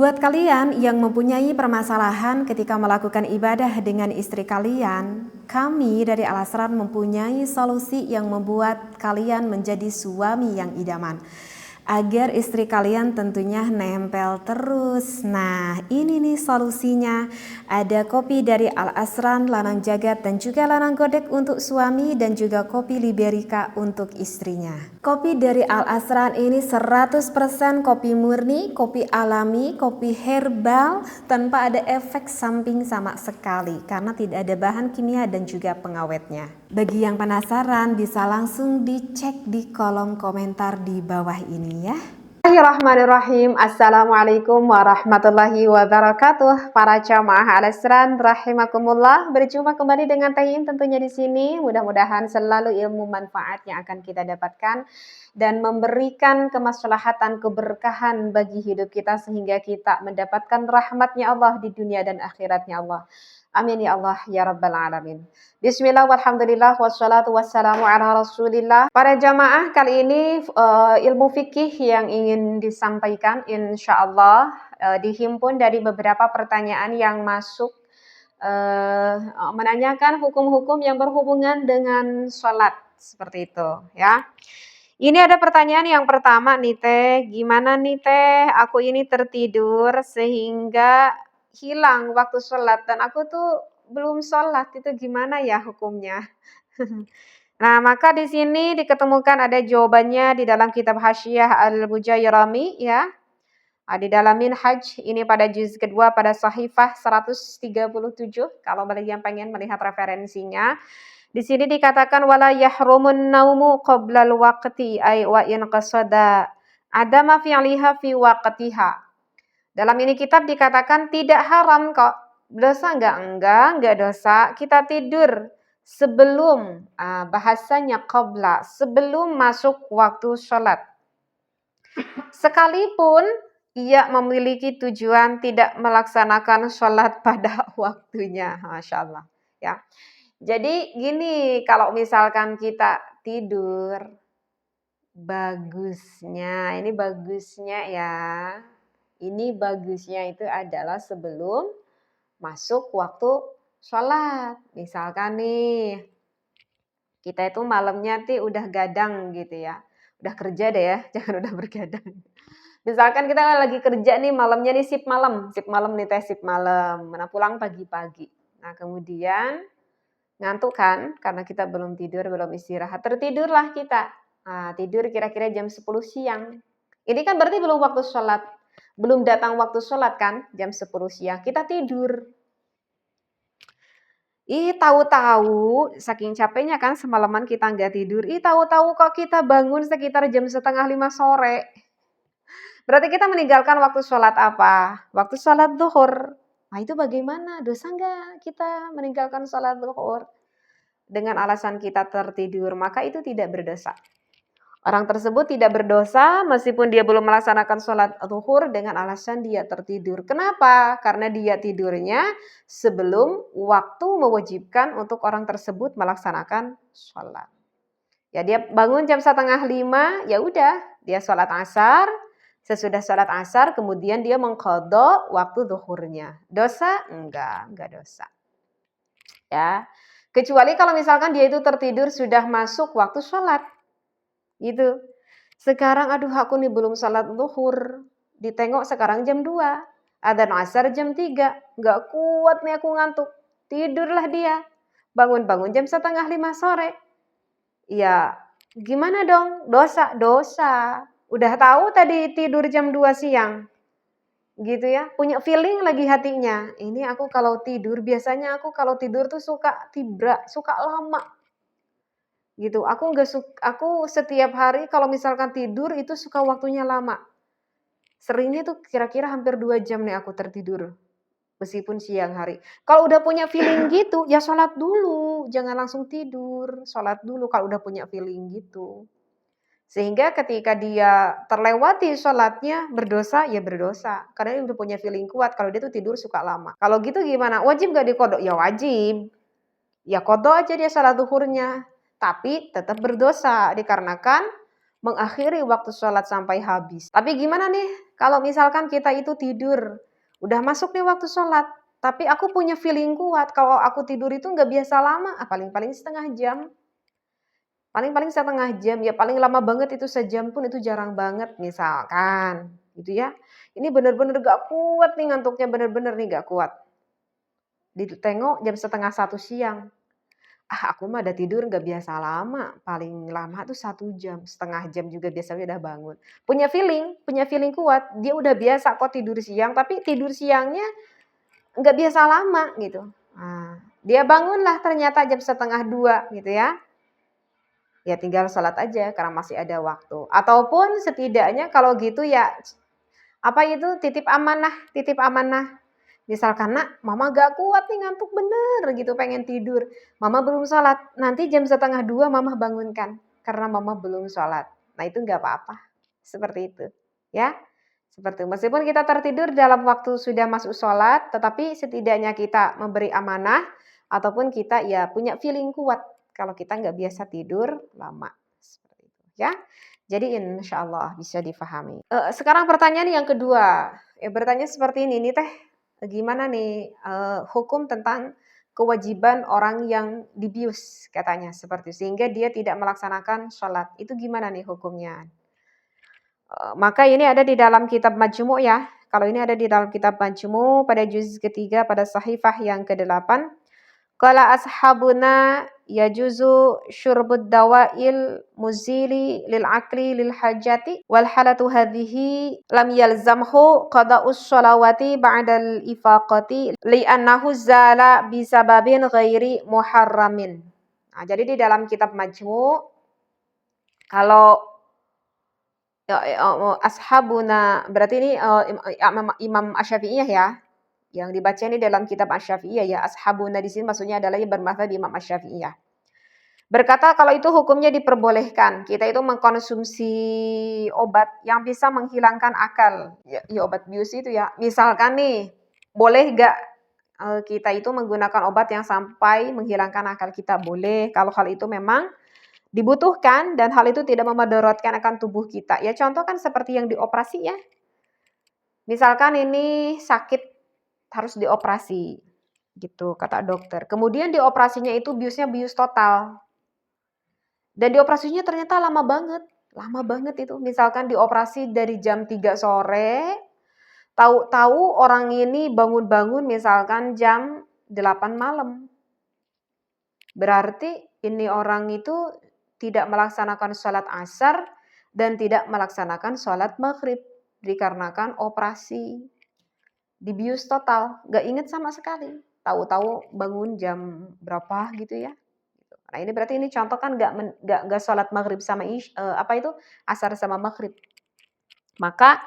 Buat kalian yang mempunyai permasalahan ketika melakukan ibadah dengan istri kalian, kami dari Al-Asrar mempunyai solusi yang membuat kalian menjadi suami yang idaman. Agar istri kalian tentunya nempel terus. Nah, ini nih solusinya. Ada kopi dari Al-Asran, Lanang Jagat, dan juga Lanang Godek untuk suami, dan juga kopi Liberica untuk istrinya. Kopi dari Al-Asran ini 100% kopi murni, kopi alami, kopi herbal, tanpa ada efek samping sama sekali, karena tidak ada bahan kimia dan juga pengawetnya. Bagi yang penasaran bisa langsung dicek di kolom komentar di bawah ini ya. Bismillahirrahmanirrahim. Assalamualaikum warahmatullahi wabarakatuh. Para jamaah Al-Asran rahimakumullah. Berjumpa kembali dengan Teh Yin tentunya di sini. Mudah-mudahan selalu ilmu manfaat yang akan kita dapatkan dan memberikan kemaslahatan, keberkahan bagi hidup kita sehingga kita mendapatkan rahmatnya Allah di dunia dan akhiratnya Allah. Amin ya Allah ya Rabbal Alamin. Bismillah walhamdulillah wassalatu wassalamu ala rasulillah. Para jamaah, kali ini ilmu fikih yang ingin disampaikan insya Allah dihimpun dari beberapa pertanyaan yang masuk menanyakan hukum-hukum yang berhubungan dengan sholat seperti itu ya. Ini ada pertanyaan yang pertama nih Teh, gimana nih Teh, aku ini tertidur sehingga hilang waktu sholat dan aku tuh belum sholat, itu gimana ya hukumnya? Nah, maka di sini diketemukan ada jawabannya di dalam kitab Hasyiah Al-Bujairami ya. Di dalam Minhaj ini pada juz kedua pada Sahifah 137 kalau bagi yang pengen melihat referensinya. Di sini dikatakan wala yahrumun naumu qoblal waqti ay wa in qasada adama fi'liha fi waqtiha. Dalam ini kitab dikatakan tidak haram kok. Dosa enggak? Enggak dosa. Kita tidur sebelum, bahasanya qabla, sebelum masuk waktu sholat. Sekalipun ia memiliki tujuan tidak melaksanakan sholat pada waktunya. Masya Allah. Ya. Jadi gini, kalau misalkan kita tidur, bagusnya, ini bagusnya ya. Ini bagusnya itu adalah sebelum masuk waktu sholat. Misalkan nih, kita itu malamnya udah gadang gitu ya. Udah kerja deh ya, jangan udah bergadang. Misalkan kita lagi kerja nih malamnya nih sip malam nih Teh, sip malam. Mana pulang pagi-pagi. Nah kemudian ngantuk kan, karena kita belum tidur, belum istirahat. Tertidurlah kita. Nah, tidur kira-kira jam 10 siang. Ini kan berarti belum waktu sholat. Belum datang waktu sholat kan, jam 10 siang. Kita tidur. Tahu-tahu, saking capeknya kan semalaman kita nggak tidur. Tahu-tahu kok kita bangun sekitar jam setengah 5 sore. Berarti kita meninggalkan waktu sholat apa? Waktu sholat zuhur. Nah itu bagaimana? Dosa nggak kita meninggalkan sholat zuhur? Dengan alasan kita tertidur, maka itu tidak berdosa. Orang tersebut tidak berdosa meskipun dia belum melaksanakan sholat zuhur dengan alasan dia tertidur. Kenapa? Karena dia tidurnya sebelum waktu mewajibkan untuk orang tersebut melaksanakan sholat. Ya dia bangun jam setengah 5, ya udah dia sholat asar. Sesudah sholat asar kemudian dia mengqadha waktu zuhurnya. Dosa? Enggak dosa. Ya. Kecuali kalau misalkan dia itu tertidur sudah masuk waktu sholat. Gitu. Sekarang aduh aku nih belum sholat zuhur. Ditengok sekarang jam 2. Adzan asar jam 3. Nggak kuat nih aku ngantuk. Tidurlah dia. Bangun-bangun jam setengah 5 sore. Ya gimana dong? Dosa. Udah tahu tadi tidur jam 2 siang. Gitu ya. Punya feeling lagi hatinya. Ini aku kalau tidur, biasanya aku kalau tidur tuh suka tibra, suka lama. Gitu. Aku setiap hari kalau misalkan tidur itu suka waktunya lama. Seringnya tuh kira-kira hampir 2 jam nih aku tertidur. Meskipun siang hari. Kalau udah punya feeling gitu, ya sholat dulu. Jangan langsung tidur. Sholat dulu kalau udah punya feeling gitu. Sehingga ketika dia terlewati sholatnya, berdosa, ya berdosa. Karena dia udah punya feeling kuat kalau dia tuh tidur suka lama. Kalau gitu gimana? Wajib gak dikodok? Ya wajib. Ya kodok aja dia sholat zuhurnya. Tapi tetap berdosa dikarenakan mengakhiri waktu sholat sampai habis. Tapi gimana nih kalau misalkan kita itu tidur, udah masuk nih waktu sholat, tapi aku punya feeling kuat kalau aku tidur itu nggak biasa lama, paling-paling setengah jam. Paling-paling setengah jam, ya paling lama banget itu sejam pun itu jarang banget misalkan, gitu ya. Ini bener-bener gak kuat nih ngantuknya, bener-bener nih gak kuat. Ditengok jam setengah satu siang, aku mah udah tidur nggak biasa lama, paling lama tuh 1 jam, setengah jam juga biasanya udah bangun. Punya feeling kuat, dia udah biasa kok tidur siang, tapi tidur siangnya nggak biasa lama gitu. Nah, dia bangunlah ternyata jam setengah 2 gitu ya. Ya tinggal sholat aja karena masih ada waktu. Ataupun setidaknya kalau gitu ya, apa itu, titip amanah. Misalkan, "Nak, mama gak kuat nih ngantuk bener gitu, pengen tidur. Mama belum sholat, nanti jam setengah 2 mama bangunkan, karena mama belum sholat." Nah itu nggak apa-apa, seperti itu, ya. Seperti itu. Meskipun kita tertidur dalam waktu sudah masuk sholat, tetapi setidaknya kita memberi amanah, ataupun kita ya punya feeling kuat, kalau kita nggak biasa tidur lama, seperti itu, ya. Jadi insya Allah bisa difahami. Sekarang pertanyaan yang kedua, bertanya seperti ini nih Teh, gimana nih, hukum tentang kewajiban orang yang dibius katanya seperti sehingga dia tidak melaksanakan sholat, itu gimana nih hukumnya? Maka ini ada di dalam kitab Majmu' ya, kalau ini ada di dalam kitab Majmu' pada juz ketiga pada sahifah yang ke-8. Qala ashabuna yajuzu syurbud dawail muzili lil akli lil hajati wal halatu hadhihi lam yalzamhu qada'us sholawati ba'dal ifaqati li'annahu zala bisababin ghairi muharramin. Nah, jadi di dalam kitab Majmu' kalau ashabuna berarti ini Imam Asy-Syafi'iyah ya. Yang dibaca ini dalam kitab Asy-Syafi'iyah ya, ashabuna di sini maksudnya adalah yang bermadzhab Imam Asy-Syafi'iyah. Berkata kalau itu hukumnya diperbolehkan, kita itu mengkonsumsi obat yang bisa menghilangkan akal. Ya, obat bius itu ya. Misalkan nih, boleh gak kita itu menggunakan obat yang sampai menghilangkan akal kita? Boleh, kalau hal itu memang dibutuhkan dan hal itu tidak memudaratkan akan tubuh kita. Ya contoh kan seperti yang dioperasi ya. Misalkan ini sakit harus dioperasi, gitu kata dokter. Kemudian dioperasinya itu biusnya bius total. Dan dioperasinya ternyata lama banget itu. Misalkan dioperasi dari jam 3 sore, tahu-tahu orang ini bangun-bangun misalkan jam 8 malam. Berarti ini orang itu tidak melaksanakan sholat asar dan tidak melaksanakan sholat maghrib dikarenakan operasi. Dibius total, nggak inget sama sekali. Tahu-tahu bangun jam berapa gitu ya. Nah ini berarti ini contoh kan nggak sholat maghrib sama asar sama maghrib. Maka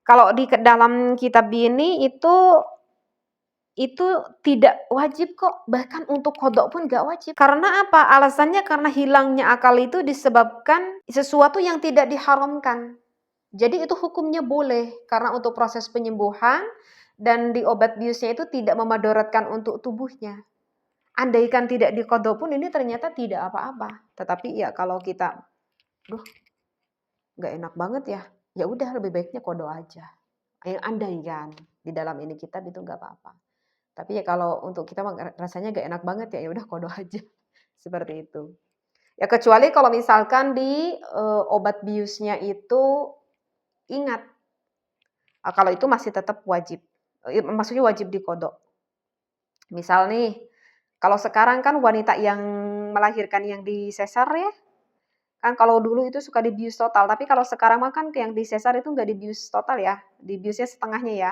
kalau di dalam kitab ini itu tidak wajib kok, bahkan untuk qadha pun nggak wajib. Karena apa? Alasannya karena hilangnya akal itu disebabkan sesuatu yang tidak diharamkan. Jadi itu hukumnya boleh, karena untuk proses penyembuhan dan di obat biusnya itu tidak memudaratkan untuk tubuhnya. Andaikan tidak diqadha pun ini ternyata tidak apa-apa. Tetapi ya kalau kita, duh nggak enak banget ya, ya udah lebih baiknya qadha aja. Yang andaikan di dalam ini kitab itu nggak apa-apa. Tapi ya kalau untuk kita rasanya nggak enak banget ya, ya udah qadha aja. Seperti itu. Ya kecuali kalau misalkan di obat biusnya itu ingat, kalau itu masih tetap wajib. Maksudnya wajib diqadha. Misal nih, kalau sekarang kan wanita yang melahirkan yang disesar ya, kan kalau dulu itu suka dibius total, tapi kalau sekarang mah kan yang disesar itu nggak dibius total ya, dibiusnya setengahnya ya.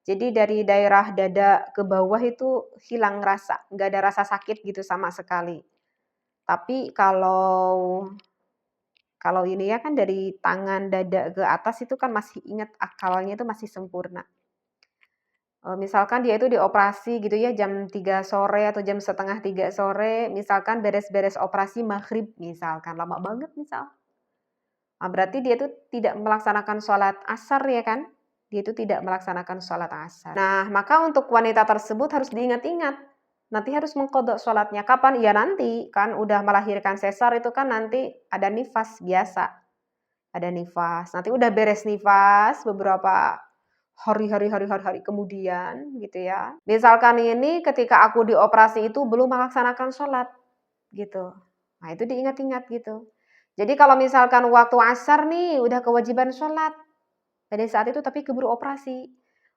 Jadi dari daerah dada ke bawah itu hilang rasa, nggak ada rasa sakit gitu sama sekali. Tapi kalau ini ya kan dari tangan dada ke atas itu kan masih ingat akalnya itu masih sempurna. Misalkan dia itu dioperasi gitu ya jam 3 sore atau jam setengah 3 sore, misalkan beres-beres operasi maghrib misalkan, lama banget misal. Berarti dia itu tidak melaksanakan sholat asar ya kan? Dia itu tidak melaksanakan sholat asar. Nah, maka untuk wanita tersebut harus diingat-ingat. Nanti harus mengqadha sholatnya. Kapan? Ya nanti, kan udah melahirkan sesar itu kan nanti ada nifas biasa. ada nifas. Nanti udah beres nifas beberapa hari kemudian gitu ya. Misalkan ini ketika aku dioperasi itu belum melaksanakan sholat gitu. Nah itu diingat-ingat gitu. Jadi kalau misalkan waktu asar nih udah kewajiban sholat pada saat itu tapi keburu operasi.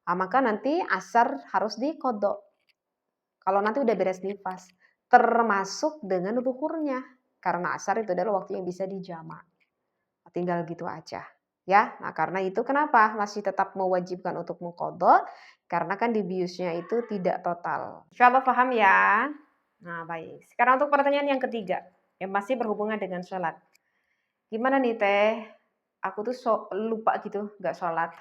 Nah, maka nanti asar harus dikodok. Kalau nanti udah beres nifas. Termasuk dengan zuhurnya. Karena asar itu adalah waktu yang bisa dijamak. Tinggal gitu aja. Ya, nah karena itu kenapa masih tetap mewajibkan untuk mengkodok? Karena kan di biusnya itu tidak total. Insya Allah paham ya? Nah baik. Sekarang untuk pertanyaan yang ketiga. Yang masih berhubungan dengan sholat. Gimana nih teh? Aku tuh lupa gitu, gak sholat.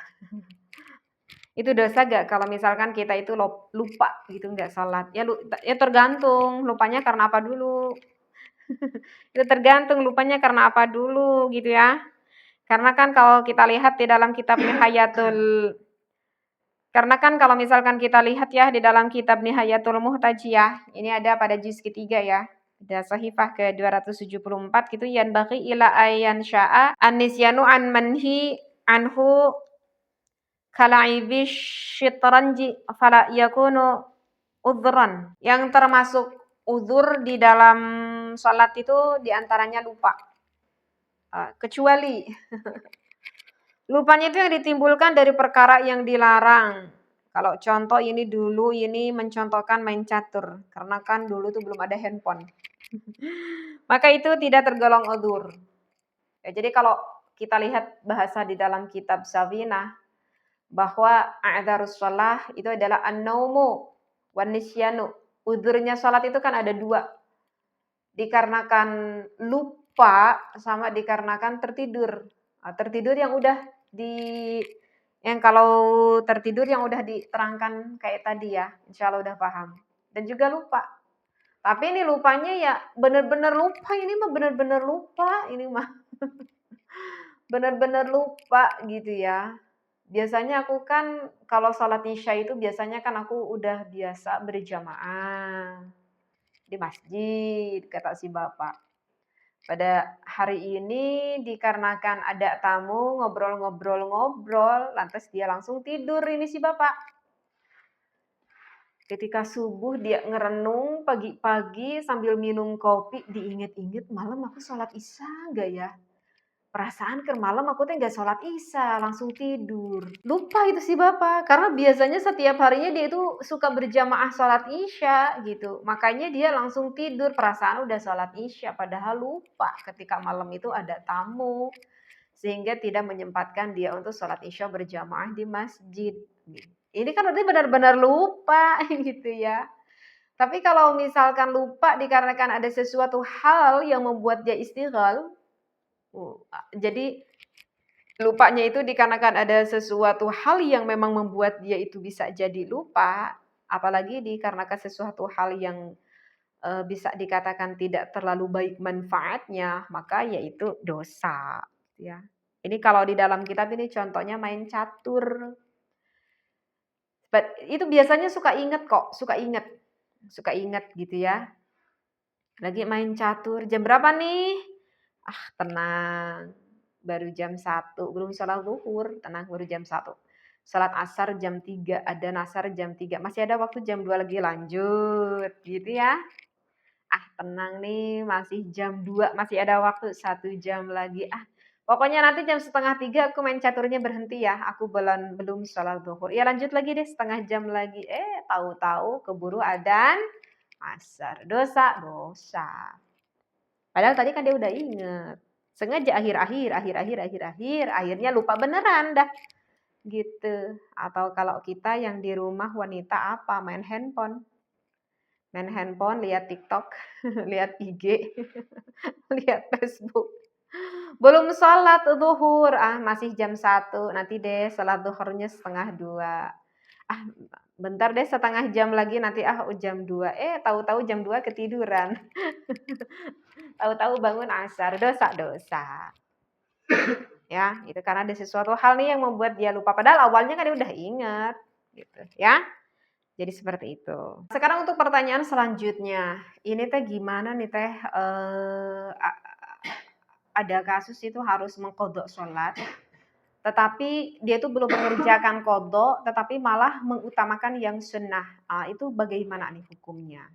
Itu dosa gak kalau misalkan kita itu lupa gitu nggak sholat? Ya tergantung, lupanya karena apa dulu. Itu tergantung lupanya karena apa dulu gitu ya. Karena kan kalau kita lihat di dalam kitab Nihayatul karena kan kalau misalkan kita lihat ya di dalam kitab Nihayatul Muhtajiyah, ini ada pada juz ketiga ya. Ada sahifah ke-274 gitu, yanbaghi ila ayyan sya'a an-nisyanu an manhi anhu kalaibish syitranji fala yakunu udhran. Yang termasuk uzur di dalam salat itu diantaranya lupa. Kecuali lupanya itu yang ditimbulkan dari perkara yang dilarang. Kalau contoh ini dulu ini mencontohkan main catur. Karena kan dulu tuh belum ada handphone. Maka itu tidak tergolong uzur. Ya, jadi kalau kita lihat bahasa di dalam kitab Safinah bahwa a'dzarus shalah itu adalah an-naumu wan nisyanu. Uzurnya salat itu kan ada dua. Dikarenakan lupa sama dikarenakan tertidur. Tertidur yang udah yang kalau tertidur yang udah diterangkan kayak tadi ya, insya Allah udah paham. Dan juga lupa. Tapi ini lupanya ya bener-bener lupa, ini mah bener-bener lupa, ini mah bener-bener lupa gitu ya. Biasanya aku kan kalau sholat isya itu biasanya kan aku udah biasa berjamaah di masjid, kata si bapak. Pada hari ini dikarenakan ada tamu ngobrol-ngobrol-ngobrol, lantas dia langsung tidur ini si bapak. Ketika subuh dia ngerenung pagi-pagi sambil minum kopi, diinget-inget malam aku sholat isya enggak ya? Perasaan ke malam aku tuh nggak sholat isya, langsung tidur. Lupa itu si bapak, karena biasanya setiap harinya dia itu suka berjamaah sholat isya gitu. Makanya dia langsung tidur, perasaan udah sholat isya, padahal lupa ketika malam itu ada tamu. Sehingga tidak menyempatkan dia untuk sholat isya berjamaah di masjid. Ini kan berarti benar-benar lupa gitu ya. Tapi kalau misalkan lupa dikarenakan ada sesuatu hal yang membuat dia istighal, jadi lupanya itu dikarenakan ada sesuatu hal yang memang membuat dia itu bisa jadi lupa, apalagi dikarenakan sesuatu hal yang, bisa dikatakan tidak terlalu baik manfaatnya, maka yaitu dosa, ya. Ini kalau di dalam kitab ini contohnya main catur. Itu biasanya suka inget gitu ya. Lagi main catur, jam berapa nih? Tenang, baru jam 1, belum sholat zuhur, tenang baru jam 1. Sholat asar jam 3, ada nasar jam 3, masih ada waktu jam 2 lagi lanjut, gitu ya. Tenang nih, masih jam 2, masih ada waktu 1 jam lagi. Pokoknya nanti jam 2:30 aku main caturnya berhenti ya, aku belum sholat zuhur. Ya lanjut lagi deh setengah jam lagi, tahu-tahu keburu adzan asar, dosa. Padahal tadi kan dia udah inget. Sengaja akhirnya lupa beneran dah. Gitu. Atau kalau kita yang di rumah wanita main handphone. Main handphone, lihat TikTok, lihat IG, lihat Facebook. Belum sholat zuhur, masih jam 1, nanti deh sholat zuhurnya 1:30. Bentar deh setengah jam lagi nanti jam 2. Tahu-tahu jam 2 ketiduran. Tahu-tahu bangun asar, dosa. Ya, itu karena ada sesuatu hal nih yang membuat dia lupa. Padahal awalnya kan dia udah ingat, gitu ya. Jadi seperti itu. Sekarang untuk pertanyaan selanjutnya, ini teh gimana nih teh ada kasus itu harus mengqadha sholat, tetapi dia itu belum mengerjakan qadha, tetapi malah mengutamakan yang sunnah. Itu bagaimana nih hukumnya?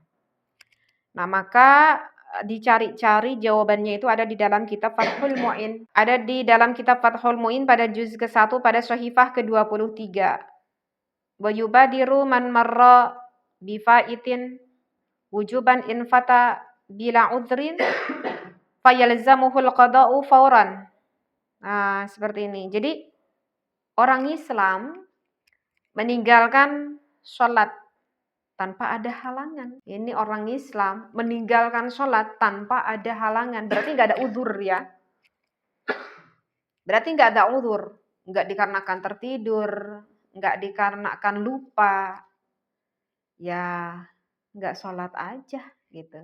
Nah, maka dicari-cari jawabannya itu ada di dalam kitab Fathul Mu'in. Ada di dalam kitab Fathul Mu'in pada juz ke-1 pada sahifah ke-23. Wa yubadiru man marra bifaitin wujuban in fata bila udhrin fayalzamuhul qada'u fauran. Nah, seperti ini. Jadi orang Islam meninggalkan sholat tanpa ada halangan. Ini orang Islam meninggalkan sholat tanpa ada halangan. Berarti nggak ada udzur ya. Berarti nggak ada udzur. Nggak dikarenakan tertidur, nggak dikarenakan lupa. Ya, nggak sholat aja gitu.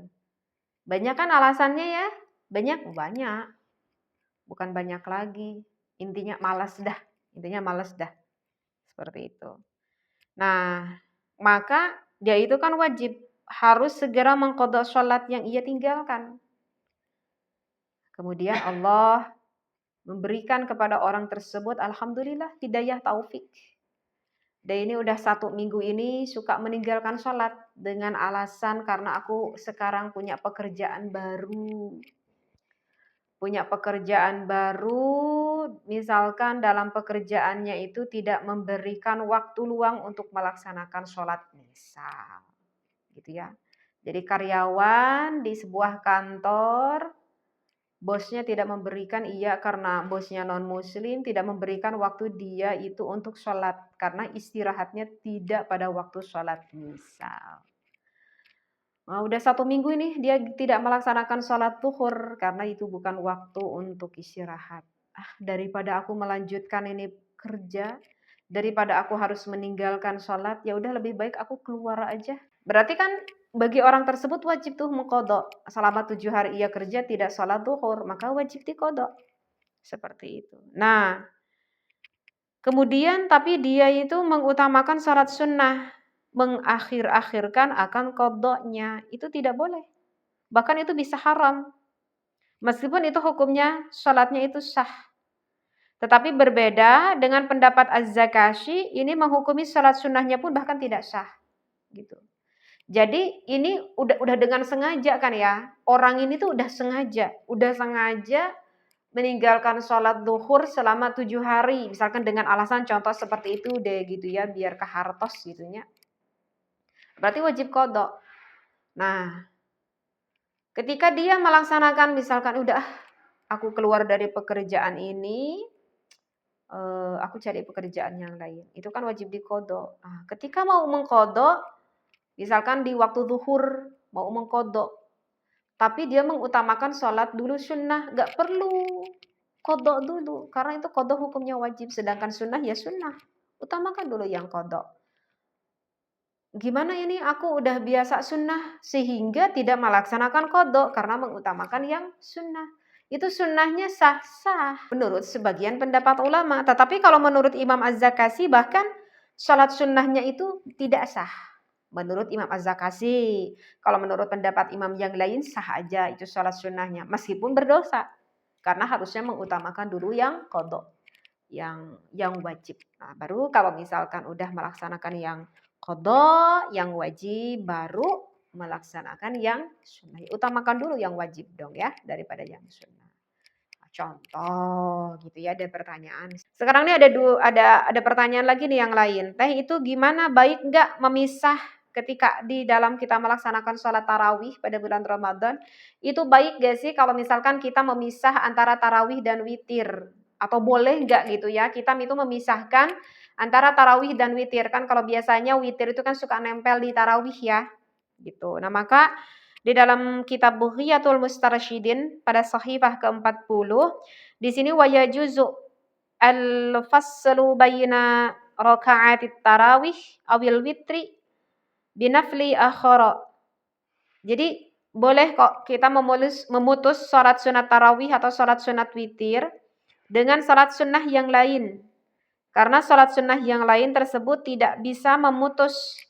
Banyak kan alasannya ya? Banyak. Bukan banyak lagi. Intinya malas dah. Seperti itu. Nah, maka dia itu kan wajib harus segera mengqadha sholat yang ia tinggalkan. Kemudian Allah memberikan kepada orang tersebut alhamdulillah hidayah taufik. Dan ini udah 1 minggu ini suka meninggalkan sholat dengan alasan karena aku sekarang punya pekerjaan baru. Misalkan dalam pekerjaannya itu tidak memberikan waktu luang untuk melaksanakan sholat misal. Gitu ya. Jadi karyawan di sebuah kantor, bosnya tidak memberikan karena bosnya non-muslim, tidak memberikan waktu dia itu untuk sholat. Karena istirahatnya tidak pada waktu sholat misal. Udah 1 minggu ini dia tidak melaksanakan sholat zuhur karena itu bukan waktu untuk istirahat. Daripada aku melanjutkan ini kerja, daripada aku harus meninggalkan sholat, ya udah lebih baik aku keluar aja. Berarti kan bagi orang tersebut wajib tuh mengqadha. Selama 7 hari ia kerja tidak sholat zuhur, maka wajib diqadha. Seperti itu. Nah, kemudian tapi dia itu mengutamakan sholat sunnah, mengakhir-akhirkan akan qadhanya, itu tidak boleh. Bahkan itu bisa haram. Meskipun itu hukumnya sholatnya itu sah. Tetapi berbeda dengan pendapat Az-Zakashi, ini menghukumi sholat sunnahnya pun bahkan tidak sah. Gitu. Jadi ini udah dengan sengaja kan ya. Orang ini tuh udah sengaja meninggalkan sholat zuhur selama 7 hari. Misalkan dengan alasan contoh seperti itu deh gitu ya, biar kehartos gitunya. Berarti wajib qadha. Nah, ketika dia melaksanakan misalkan udah aku keluar dari pekerjaan ini, aku cari pekerjaan yang lain. Itu kan wajib diqadha. Ketika mau mengqadha, misalkan di waktu zuhur mau mengqadha, tapi dia mengutamakan sholat dulu sunnah, gak perlu qadha dulu, karena itu qadha hukumnya wajib, sedangkan sunnah ya sunnah, utamakan dulu yang qadha. Gimana ini aku udah biasa sunnah sehingga tidak melaksanakan qadha karena mengutamakan yang sunnah. Itu sunnahnya sah-sah menurut sebagian pendapat ulama, tetapi kalau menurut Imam Az-Zakasi bahkan sholat sunnahnya itu tidak sah. Menurut Imam Az-Zakasi, kalau menurut pendapat imam yang lain sah aja itu sholat sunnahnya meskipun berdosa. Karena harusnya mengutamakan dulu yang qadha, yang wajib. Nah, baru kalau misalkan udah melaksanakan yang qadha, yang wajib, baru melaksanakan yang sunnah. Utamakan dulu yang wajib dong ya daripada yang sunnah. Contoh gitu ya, ada pertanyaan. Sekarang ini ada pertanyaan lagi nih yang lain. Teh itu gimana, baik nggak memisah ketika di dalam kita melaksanakan sholat tarawih pada bulan Ramadan? Itu baik nggak sih kalau misalkan kita memisah antara tarawih dan witir? Atau boleh nggak gitu ya, kita itu memisahkan antara tarawih dan witir. Kan kalau biasanya witir itu kan suka nempel di tarawih ya. Gitu. Nah, maka di dalam kitab Bughiyatul Mustarsyidin pada sahifah ke-40, di sini wa yajuzu al-faslu baina raka'atit tarawih awil witri binafli akhara. Jadi boleh kok kita memutus salat sunat tarawih atau salat sunat witir dengan salat sunnah yang lain. Karena salat sunnah yang lain tersebut tidak bisa memutus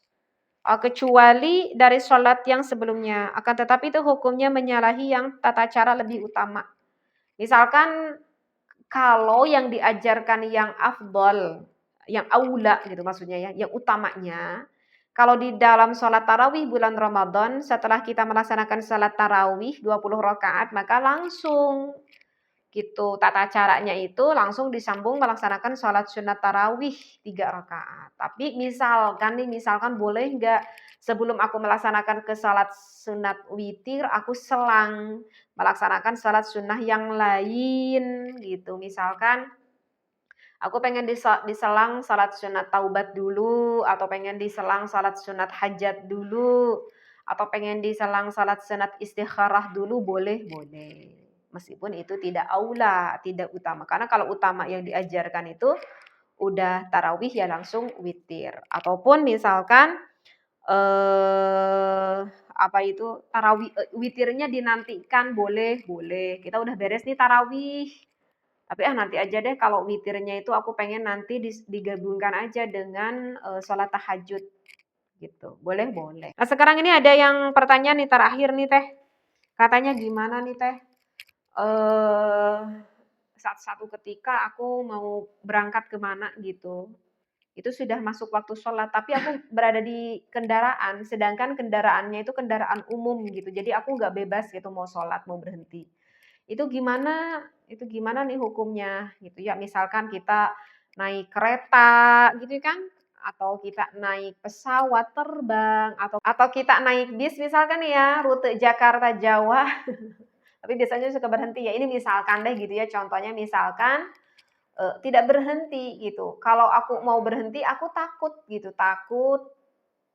kecuali dari sholat yang sebelumnya. Akan tetapi itu hukumnya menyalahi yang tata cara lebih utama. Misalkan kalau yang diajarkan yang afdol, yang aula gitu maksudnya ya, yang utamanya, kalau di dalam sholat tarawih bulan Ramadan setelah kita melaksanakan sholat tarawih 20 rakaat maka langsung gitu, tata caranya itu langsung disambung melaksanakan sholat sunat tarawih 3 rakaat. Tapi misalkan nih, misalkan boleh nggak sebelum aku melaksanakan ke sholat sunat witir, aku selang melaksanakan sholat sunnah yang lain gitu. Misalkan aku pengen diselang salat sunat taubat dulu, atau pengen diselang salat sunat hajat dulu, atau pengen diselang salat sunat istikharah dulu, boleh, boleh. Meskipun itu tidak aula, tidak utama. Karena kalau utama yang diajarkan itu udah tarawih ya langsung witir. Ataupun misalkan apa itu tarawih witirnya dinantikan boleh, boleh. Kita udah beres nih tarawih. Tapi nanti aja deh kalau witirnya itu aku pengen nanti digabungkan aja dengan, sholat tahajud gitu, boleh boleh. Nah sekarang ini ada yang pertanyaan nih terakhir nih Teh, katanya gimana nih Teh, eee, saat satu ketika aku mau berangkat ke mana gitu, itu sudah masuk waktu sholat tapi aku berada di kendaraan, sedangkan kendaraannya itu kendaraan umum gitu, jadi aku nggak bebas gitu mau sholat, mau berhenti. Itu gimana nih hukumnya gitu ya, misalkan kita naik kereta gitu kan, atau kita naik pesawat terbang, atau kita naik bis misalkan ya, rute Jakarta Jawa, tapi biasanya suka berhenti ya, ini misalkan deh gitu ya, contohnya misalkan, tidak berhenti gitu. Kalau aku mau berhenti aku takut gitu, takut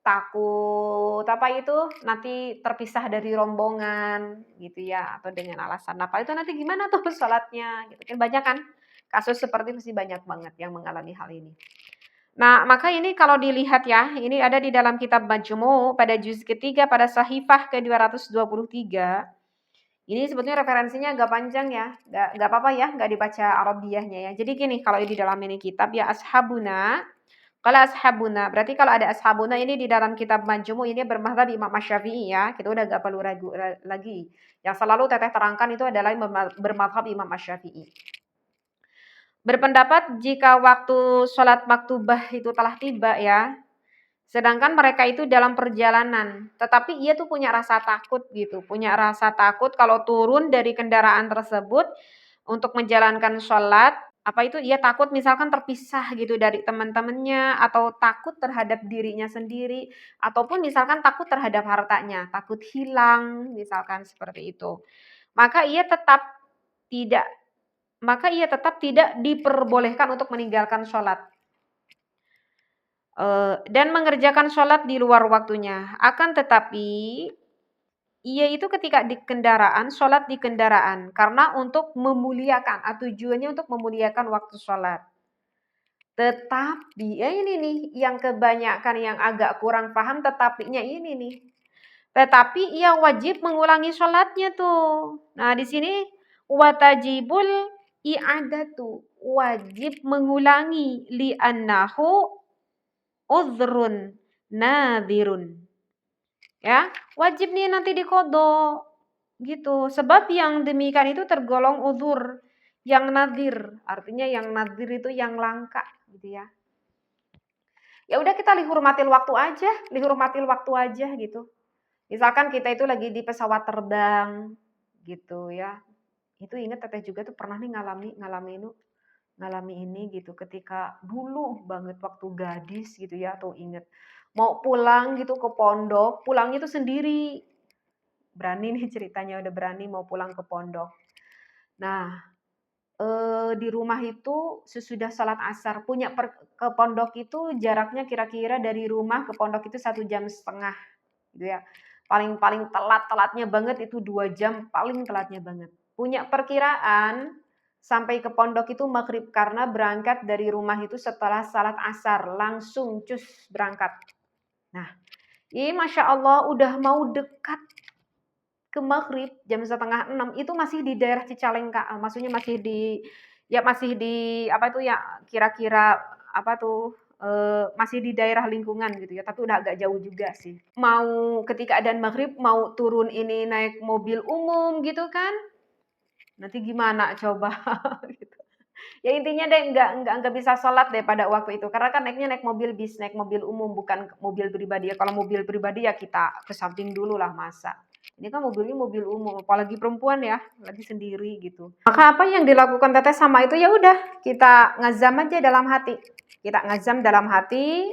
Takut apa itu, nanti terpisah dari rombongan gitu ya, atau dengan alasan apa itu nanti gimana tuh sholatnya gitu kan, banyak kan kasus seperti masih banyak banget yang mengalami hal ini. Nah, maka ini kalau dilihat ya, ini ada di dalam kitab Majmu' pada juz ketiga pada sahifah ke-223. Ini sebetulnya referensinya agak panjang ya, nggak apa-apa ya, nggak dibaca Arabiyahnya ya. Jadi gini, kalau di dalam ini kitab ya ashabuna kalau ashabuna, berarti kalau ada ashabuna ini di dalam kitab Majmu' ini bermadzhab Imam Asy-Syafi'i ya, kita udah gak perlu ragu lagi. Yang selalu teteh terangkan itu adalah bermadzhab Imam Asy-Syafi'i. Berpendapat jika waktu sholat maktubah itu telah tiba ya, sedangkan mereka itu dalam perjalanan, tetapi ia tuh punya rasa takut gitu, punya rasa takut kalau turun dari kendaraan tersebut untuk menjalankan sholat, apa itu, ia takut misalkan terpisah gitu dari teman-temannya, atau takut terhadap dirinya sendiri, ataupun misalkan takut terhadap hartanya, takut hilang, misalkan seperti itu. Maka ia tetap tidak tidak diperbolehkan untuk meninggalkan sholat dan mengerjakan sholat di luar waktunya. Akan tetapi ia itu ketika di kendaraan, sholat di kendaraan, karena untuk memuliakan, tujuannya untuk memuliakan waktu sholat. Tetapi, ya ini nih yang kebanyakan yang agak kurang paham tetapinya ini nih. Tetapi ia wajib mengulangi sholatnya tuh. Nah di sini watajibul i'adatu, wajib mengulangi li'annahu udhrun nadhirun. Ya, wajib nih nanti diqodho, gitu. Sebab yang demikian itu tergolong uzur, yang nadhir, artinya yang nadhir itu yang langka, gitu ya. Ya udah kita lihurmatil waktu aja gitu. Misalkan kita itu lagi di pesawat terbang, gitu ya. Itu ingat teteh juga tuh pernah nih ngalami ini gitu ketika dulu banget waktu gadis gitu ya, atau inget mau pulang gitu ke pondok, pulangnya tuh sendiri. Berani nih ceritanya udah berani mau pulang ke pondok. Nah, di rumah itu sesudah sholat asar ke pondok itu jaraknya kira-kira dari rumah ke pondok itu 1,5 jam gitu ya. Paling telatnya banget itu 2 jam, paling telatnya banget. Punya perkiraan sampai ke pondok itu maghrib karena berangkat dari rumah itu setelah salat asar, langsung cus berangkat. Nah, ini Masya Allah udah mau dekat ke maghrib jam 5:30 itu masih di daerah Cicalengka, maksudnya masih di apa itu ya, kira-kira apa tuh, masih di daerah lingkungan gitu ya, tapi udah agak jauh juga sih. Mau ketika adzan maghrib mau turun ini naik mobil umum gitu kan, Nanti gimana coba gitu. Ya intinya deh nggak bisa sholat deh pada waktu itu, karena kan naiknya naik mobil bis, naik mobil umum bukan mobil pribadi ya, kalau mobil pribadi ya kita ke samping dulu lah masa. Ini kan mobilnya mobil umum, apalagi perempuan ya, lagi sendiri gitu. Maka apa yang dilakukan Teteh sama itu, ya udah kita ngazam aja dalam hati. Kita ngazam dalam hati,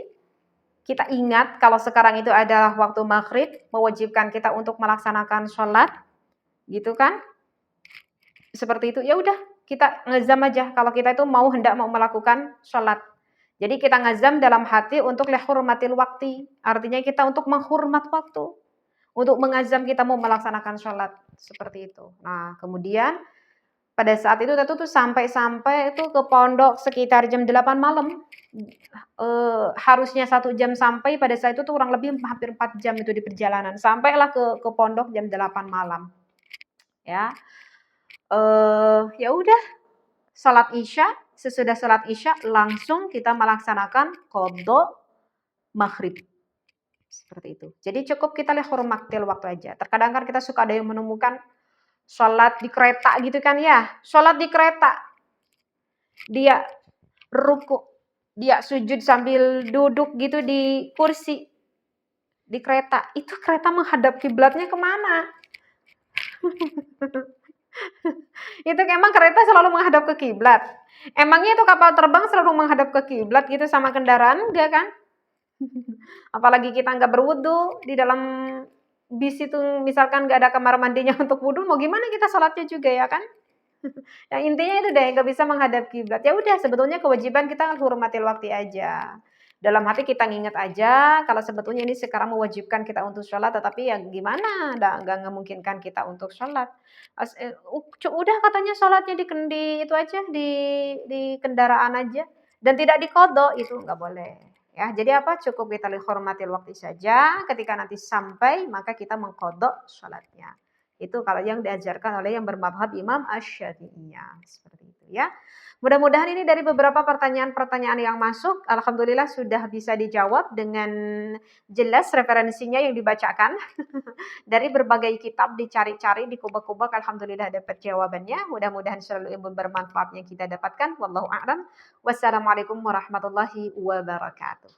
kita ingat kalau sekarang itu adalah waktu maghrib, mewajibkan kita untuk melaksanakan sholat, gitu kan? Seperti itu, ya udah kita ngazam aja kalau kita itu hendak mau melakukan sholat. Jadi kita ngazam dalam hati untuk lihurmatil waktu, artinya kita untuk menghormat waktu, untuk mengazam kita mau melaksanakan sholat, seperti itu. Nah, kemudian pada saat itu Datu tuh sampai itu ke pondok sekitar jam 8 malam. Harusnya 1 jam sampai, pada saat itu tuh kurang lebih hampir 4 jam itu di perjalanan. Sampailah ke pondok jam 8 malam. Ya. Ya udah, salat Isya, sesudah salat Isya langsung kita melaksanakan qadha maghrib. Seperti itu. Jadi cukup kita hormatil waktu aja. Terkadang kan kita suka ada yang menemukan sholat di kereta gitu kan ya. Sholat di kereta, dia ruku, dia sujud sambil duduk gitu di kursi di kereta. Itu kereta menghadap kiblatnya kemana? Itu emang kereta selalu menghadap ke kiblat? Emangnya itu kapal terbang selalu menghadap ke kiblat gitu sama kendaraan? Enggak kan? Apalagi kita nggak berwudu di dalam bis itu, misalkan nggak ada kamar mandinya untuk wudu, mau gimana kita sholatnya juga ya kan? Ya intinya itu deh, nggak bisa menghadap kiblat. Ya udah, sebetulnya kewajiban kita hormatil waktu aja. Dalam hati kita nginget aja kalau sebetulnya ini sekarang mewajibkan kita untuk sholat, tetapi ya gimana, nggak memungkinkan kita untuk sholat. Udah katanya sholatnya di itu aja, di kendaraan aja, dan tidak diqadha, itu nggak boleh. Ya, jadi apa? Cukup kita hormatil waktu saja, ketika nanti sampai maka kita mengqadha sholatnya. Itu kalau yang diajarkan oleh yang bermadhab Imam Asy-Syafi'iyah, seperti itu ya. Mudah-mudahan ini dari beberapa pertanyaan-pertanyaan yang masuk, alhamdulillah sudah bisa dijawab dengan jelas referensinya yang dibacakan. Dari berbagai kitab dicari-cari, dikubek-kubek, alhamdulillah dapat jawabannya. Mudah-mudahan selalu ilmu bermanfaat yang kita dapatkan. Wallahu a'lam. Wassalamualaikum warahmatullahi wabarakatuh.